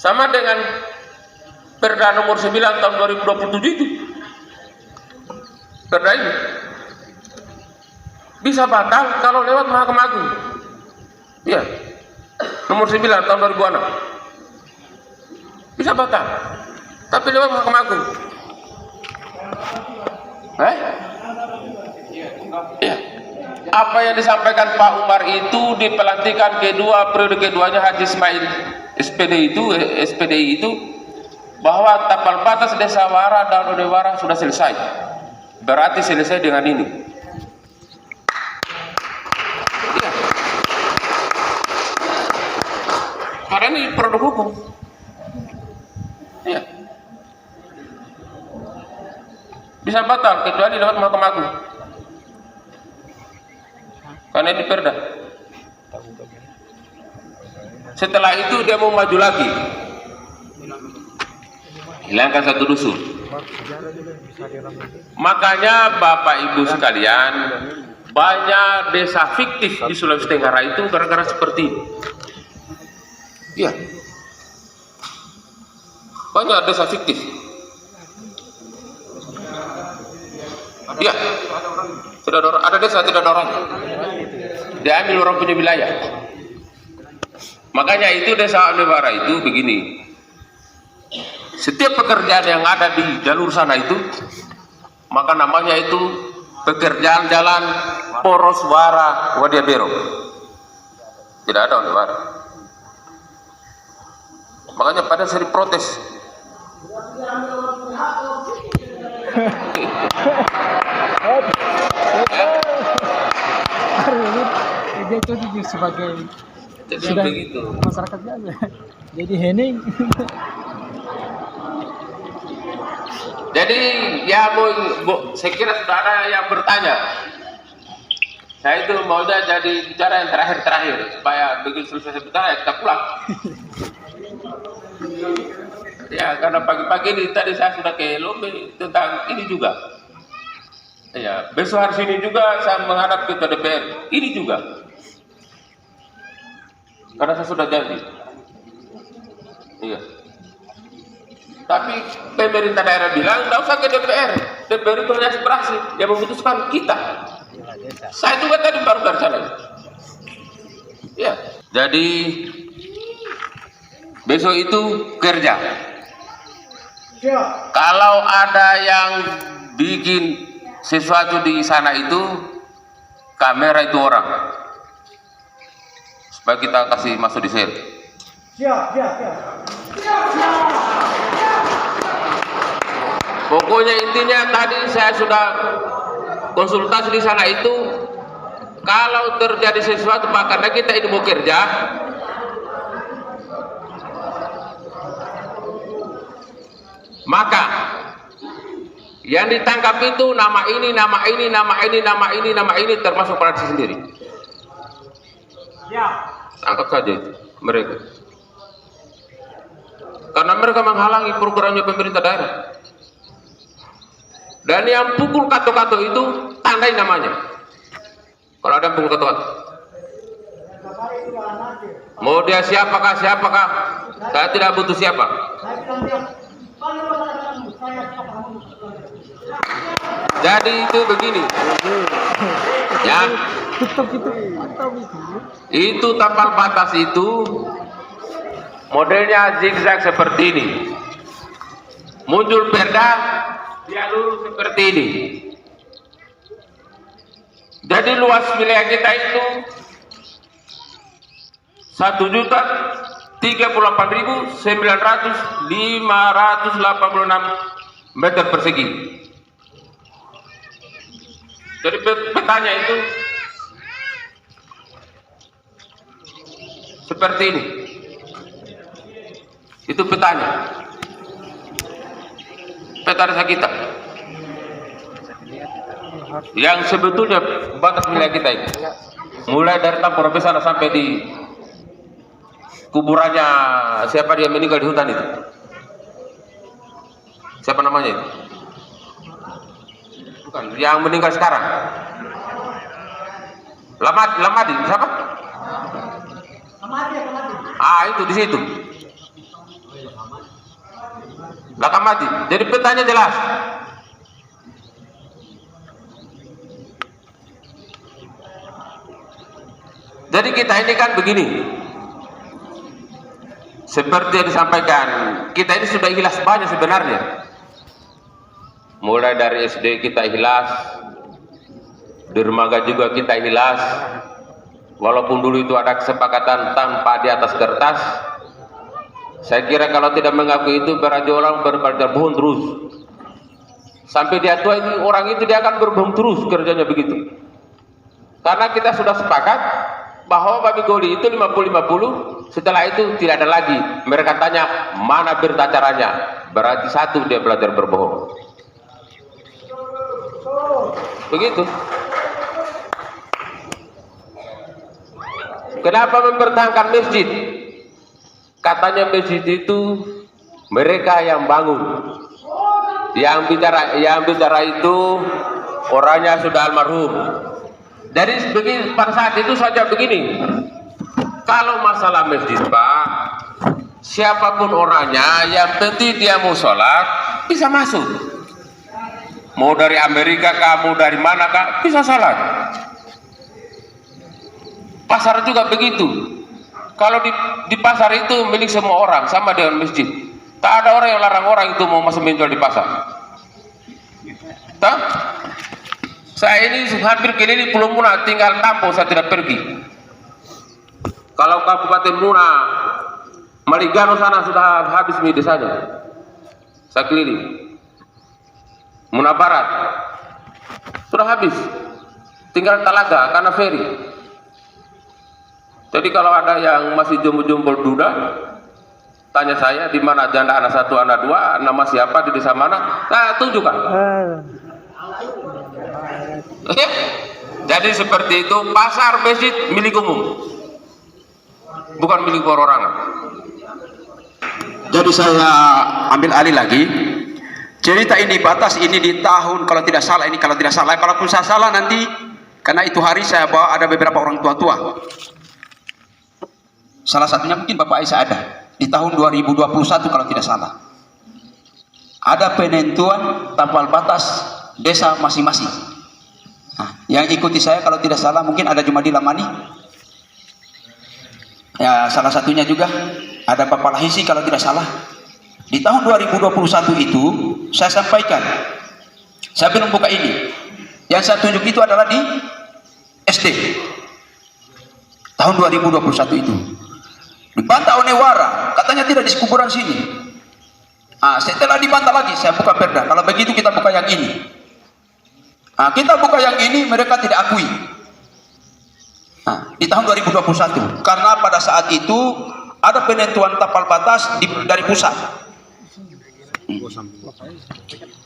Sama dengan Perda nomor 9 tahun 2027 itu. Perda ini bisa batal kalau lewat Mahkamah Agung. Iya. Nomor 9 tahun 2006. Bisa batal. Tapi lewat Mahkamah Agung. Iya. Apa yang disampaikan Pak Umar itu di pelantikan kedua periode keduanya Haji Ismail SPDI itu bahwa tapal batas Desa Wara dan Odewara sudah selesai. Berarti selesai dengan ini. Ya. Karena ini produk hukum. Ya. Bisa batal kecuali lewat Mahkamah Agung. Karena ini perda. Setelah itu dia mau maju lagi. Hilangkan satu dusun. Makanya Bapak Ibu sekalian, banyak desa fiktif di Sulawesi Tenggara itu gara-gara seperti ini. Iya. Banyak desa fiktif. Iya. Ada desa tidak ada orang. Dia ambil orang punya wilayah. Makanya itu Desa Odewara itu begini. Setiap pekerjaan yang ada di jalur sana itu, maka namanya itu pekerjaan jalan Poros Wara Wadiabero. Tidak ada Odewara. Makanya pada sering protes. Dia itu sebagai jadi sudah begitu. Masyarakat biasa. Jadi hening. Jadi ya saya kira sudah ada yang bertanya. Saya itu maunya jadi bicara yang terakhir supaya begitu selesai bicara ya kita pulang. Ya karena pagi-pagi ini tadi saya sudah ke Lombe tentang ini juga. Ya besok hari ini juga saya menghadap ketua DPR. Ini juga. Karena saya sudah janji. Iya. Tapi pemerintah daerah bilang tidak usah ke DPR. DPR itu hanya aspirasi yang memutuskan kita. Saya juga tadi baru dari sana. Iya. Jadi besok itu kerja. Kalau ada yang bikin sesuatu di sana itu, kamera itu orang. Supaya kita kasih masuk di sel. Pokoknya intinya tadi saya sudah konsultasi di sana itu, kalau terjadi sesuatu Pak, karena kita ini mau kerja, maka yang ditangkap itu nama ini termasuk praksi sendiri. Tangkap saja itu mereka. Karena mereka menghalangi programnya pemerintah daerah. Dan yang pukul kato-kato itu tandai namanya. Kalau ada yang pukul kato-kato. Mau dia siapakah? Saya tidak butuh siapa. Jadi itu begini. Ya. Itu tapal batas itu modelnya zigzag seperti ini. Muncul perda, dia lurus seperti ini. Jadi luas wilayah kita itu 1.038.586 meter persegi. Jadi petanya itu seperti ini. Itu petanya. Peta desa kita. Yang sebetulnya batas wilayah kita itu. Mulai dari Tampur sana sampai di kuburannya siapa dia meninggal di hutan itu. Siapa namanya itu? Bukan, yang meninggal sekarang. Lamadi, siapa? Ah, itu di situ. Belakang mati. Jadi petanya jelas. Jadi kita ini kan begini, seperti yang disampaikan, kita ini sudah ikhlas banyak sebenarnya. Mulai dari SD kita ikhlas, di Remaga juga kita ikhlas. Walaupun dulu itu ada kesepakatan tanpa di atas kertas. Saya kira kalau tidak mengakui itu berarti orang berbohong terus. Sampai dia tua itu orang itu dia akan berbohong terus kerjanya begitu. Karena kita sudah sepakat bahwa babi goli itu 50-50, setelah itu tidak ada lagi. Mereka tanya mana berita acaranya, berarti satu dia belajar berbohong. Begitu. Kenapa mempertahankan masjid? Katanya masjid itu mereka yang bangun. Yang bicara itu orangnya sudah almarhum. Jadi begini, pada saat itu saja begini, kalau masalah masjid Pak, siapapun orangnya, yang penting dia mau sholat bisa masuk. Mau dari Amerika kah, mau dari mana kah, bisa sholat. Pasar juga begitu. Kalau di pasar itu milik semua orang, sama dengan masjid. Tak ada orang yang larang orang itu mau masuk menjual di pasar. Tak? Saya ini hampir keliling Pulau Muna, tinggal kampung, saya tidak pergi. Kalau Kabupaten Muna, Maligano sana sudah habis mie desanya. Saya keliling. Muna Barat sudah habis. Tinggal Talaga karena ferry. Jadi kalau ada yang masih jomblo-jomblo duda, tanya saya di mana janda anak 1, anak 2, nama siapa di desa mana? Nah, tunjukkan. Jadi seperti itu, pasar masjid milik umum, bukan milik perorangan. Jadi saya ambil alih lagi. Cerita ini batas ini di tahun, kalau tidak salah ini, kalau tidak salah, kalaupun saya salah nanti, karena itu hari saya bawa ada beberapa orang tua-tua. Salah satunya mungkin Bapak Aisyah ada di tahun 2021 kalau tidak salah. Ada penentuan tapal batas desa masing-masing. Nah, yang ikuti saya kalau tidak salah mungkin ada Jumadi Lamani. Ya, salah satunya juga ada Bapak Lahisi kalau tidak salah. Di tahun 2021 itu saya sampaikan, saya belum buka ini. Yang saya tunjuk itu adalah di SD. Tahun 2021 itu. Dibantah oleh Wara, katanya tidak di kuburan sini. Setelah dibantah lagi, saya buka perda. Kalau begitu kita buka yang ini. Kita buka yang ini, mereka tidak akui. Di tahun 2021, karena pada saat itu ada penentuan tapal batas dari pusat.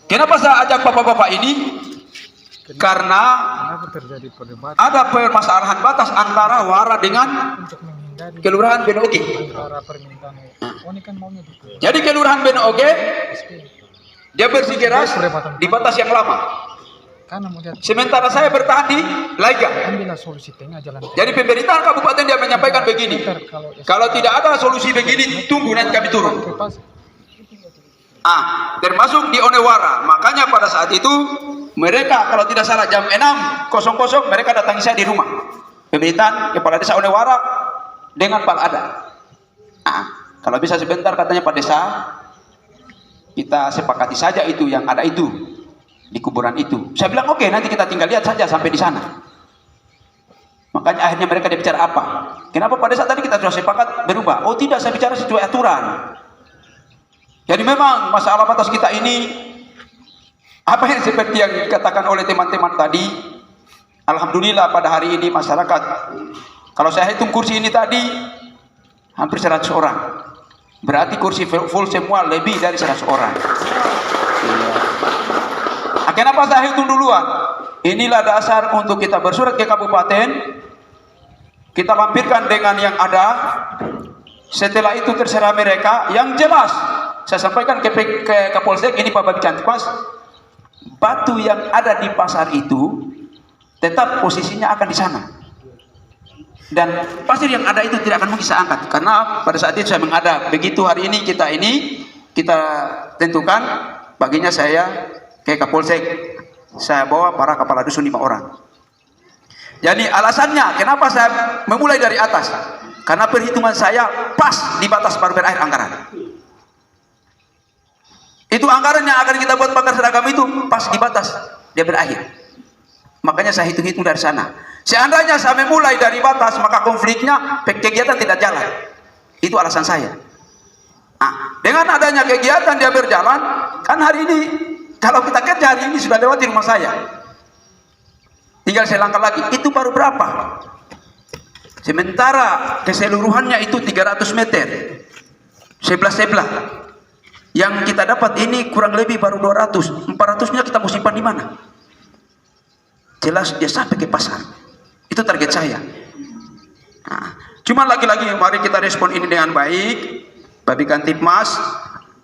Kenapa saya ajak bapak-bapak ini? Karena ada permasalahan batas antara Wara dengan Kelurahan Benoge. Jadi Kelurahan Benoge dia bersikeras di batas yang lama. Sementara saya bertahan di Laiga. Jadi pemerintahan kabupaten dia menyampaikan begini, kalau tidak ada solusi begini, tunggu nanti kami turun. Termasuk di Onewara. Makanya pada saat itu mereka kalau tidak salah jam 6.00 mereka datangi saya di rumah. Pemerintahan kepala desa Onewara dengan Pak Ada. Kalau bisa sebentar katanya Pak Desa, kita sepakati saja itu yang ada itu di kuburan itu. Saya bilang oke, nanti kita tinggal lihat saja sampai di sana. Makanya akhirnya mereka dia bicara apa? Kenapa pada saat tadi kita sudah sepakat berubah? Oh tidak, saya bicara sesuai aturan. Jadi memang masalah batas kita ini apa yang seperti yang dikatakan oleh teman-teman tadi. Alhamdulillah pada hari ini masyarakat, kalau saya hitung kursi ini tadi hampir 100 orang. Berarti kursi full semua lebih dari 100 orang. Kenapa saya hitung duluan? Inilah dasar untuk kita bersurat ke kabupaten. Kita lampirkan dengan yang ada. Setelah itu terserah mereka. Yang jelas saya sampaikan ke Kapolsek ini Pak Babicantpas, batu yang ada di pasar itu tetap posisinya akan di sana. Dan pasir yang ada itu tidak akan mungkin saya angkat, karena pada saat itu saya menghadap. Begitu hari ini kita tentukan, baginya saya ke Kapolsek, saya bawa para kepala dusun 5 orang. Jadi alasannya kenapa saya memulai dari atas, karena perhitungan saya pas di batas baru berakhir anggaran. Itu anggaran yang akan kita buat pakar seragam itu pas di batas dia berakhir. Makanya saya hitung-hitung dari sana. Seandainya saya memulai dari batas, maka konfliknya kegiatan tidak jalan. Itu alasan saya. Nah, dengan adanya kegiatan dia berjalan, kan hari ini kalau kita kerja hari ini sudah lewati rumah saya. Tinggal saya langkah lagi, itu baru berapa? Sementara keseluruhannya itu 300 meter. Sebelah. Yang kita dapat ini kurang lebih baru 200. 400-nya kita mau simpan di mana? Jelas dia sampai ke pasar. Itu target saya. Nah, cuma lagi-lagi mari kita respon ini dengan baik. Babi Kantipmas,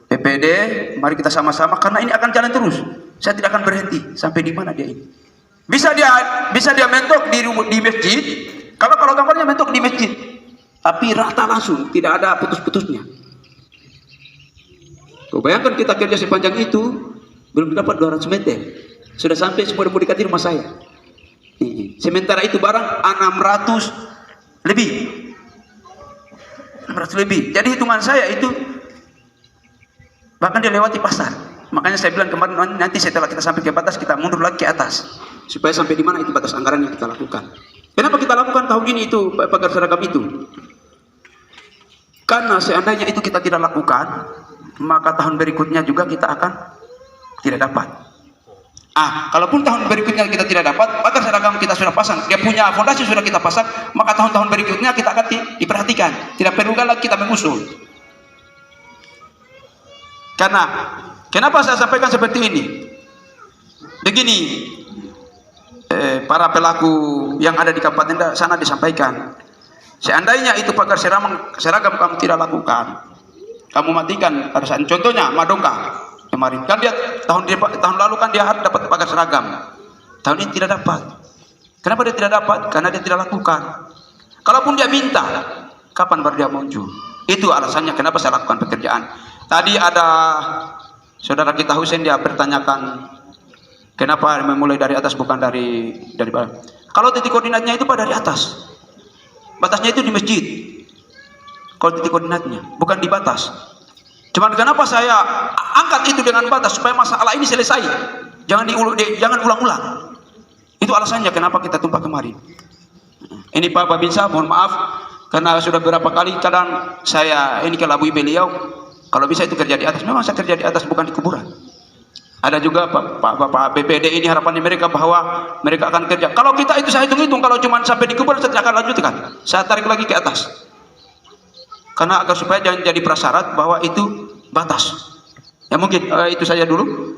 PPD, mari kita sama-sama, karena ini akan jalan terus. Saya tidak akan berhenti sampai di mana dia ini. Bisa dia mentok di masjid. Kalau gambarnya mentok di masjid, tapi rata langsung, tidak ada putus-putusnya. Kau bayangkan kita kerja sepanjang itu, belum dapat 200 meter, sudah sampai semua mendekati rumah saya. Sementara itu barang 600 lebih. 600 lebih. Jadi hitungan saya itu bahkan dia lewati pasar. Makanya saya bilang kemarin, nanti setelah kita sampai ke batas, kita mundur lagi ke atas, supaya sampai di mana itu batas anggaran yang kita lakukan. Kenapa kita lakukan tahun ini itu pagar seragam itu? Karena seandainya itu kita tidak lakukan, maka tahun berikutnya juga kita akan tidak dapat. Kalaupun tahun berikutnya kita tidak dapat, pagar seragam kita sudah pasang, dia punya fondasi sudah kita pasang, maka tahun-tahun berikutnya kita akan diperhatikan. Tidak perlu lagi kita mengusul. Karena kenapa saya sampaikan seperti ini? Begini, para pelaku yang ada di kabupaten sana disampaikan, seandainya itu pagar seragam kamu tidak lakukan, kamu matikan pada saat, contohnya Madongka kemarin kan dia tahun lalu kan dia harus dapat pagar seragam, tahun ini tidak dapat. Kenapa dia tidak dapat? Karena dia tidak lakukan. Kalaupun dia minta, kapan baru dia muncul? Itu alasannya kenapa saya lakukan pekerjaan. Tadi ada saudara kita Husein, dia bertanyakan kenapa memulai dari atas bukan dari bawah. Kalau titik koordinatnya itu dari atas, batasnya itu di masjid. Kalau titik koordinatnya bukan di batas. Cuman kenapa saya angkat itu dengan batas, supaya masalah ini selesai, jangan ulang-ulang. Itu alasannya kenapa kita tumpah kemarin. Ini Pak Babinsa, mohon maaf karena sudah beberapa kali kadang saya ini kelabui beliau, kalau bisa itu kerja di atas. Memang saya kerja di atas, bukan di kuburan. Ada juga Pak BPD ini, harapannya mereka bahwa mereka akan kerja. Kalau kita itu saya hitung-hitung, kalau cuma sampai di kuburan saya tidak akan lanjutkan, saya tarik lagi ke atas. Karena agar supaya jangan jadi prasyarat bahwa itu batas. Ya mungkin itu saja dulu.